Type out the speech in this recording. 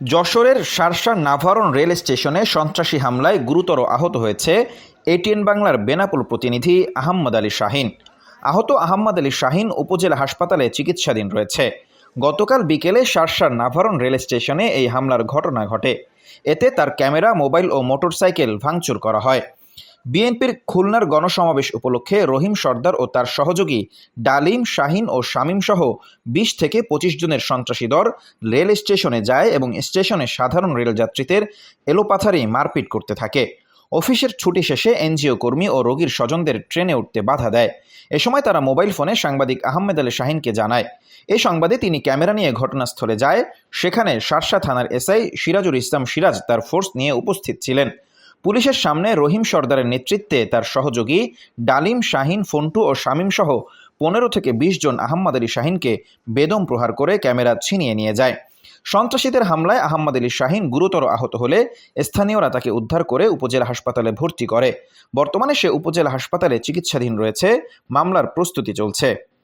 যশোরের শার্শা নাভারণ রেল স্টেশনে সন্ত্রাসী হামলায় গুরুতর আহত হয়েছে এটিএন বাংলার বেনাপোল প্রতিনিধি আহম্মদ আলী শাহিন। আহত আহম্মদ আলী শাহিন উপজেলা হাসপাতালে চিকিৎসাধীন রয়েছে। গতকাল বিকেলে শার্শার নাভারণ রেল স্টেশনে এই হামলার ঘটনা ঘটে। এতে তার ক্যামেরা, মোবাইল ও মোটরসাইকেল ভাঙচুর করা হয়। বিএনপির খুলনার গণসমাবেশ উপলক্ষে রহিম সর্দার ও তার সহযোগী ডালিম, শাহিন ও শামীম সহ ২০ থেকে ২৫ জনের সন্ত্রাসী দল রেল স্টেশনে যায় এবং স্টেশনে সাধারণ রেলযাত্রীদের এলোপাথারি মারপিট করতে থাকে। অফিসের ছুটি শেষে এনজিও কর্মী ও রোগীর স্বজনদের ট্রেনে উঠতে বাধা দেয়। এ সময় তারা মোবাইল ফোনে সাংবাদিক আহমেদ আলী শাহিনকে জানায়। এই সংবাদে তিনি ক্যামেরা নিয়ে ঘটনাস্থলে যায়। সেখানে শার্শা থানার এসআই সিরাজুল ইসলাম সিরাজ তার ফোর্স নিয়ে উপস্থিত ছিলেন। পুলিশের সামনে রহিম সর্দারের নেতৃত্বে তার সহযোগী ডালিম, শাহিন, ফন্টু ও শামীম সহ ১৫ থেকে ২০ জন আহম্মদ আলী শাহিনকে বেদম প্রহার করে ক্যামেরা ছিনিয়ে নিয়ে যায়। সন্ত্রাসীদের হামলায় আহম্মদ আলী শাহিন গুরুতর আহত হলে স্থানীয়রা তাকে উদ্ধার করে উপজেলা হাসপাতালে ভর্তি করে। বর্তমানে সে উপজেলা হাসপাতালে চিকিৎসাধীন রয়েছে। মামলার প্রস্তুতি চলছে।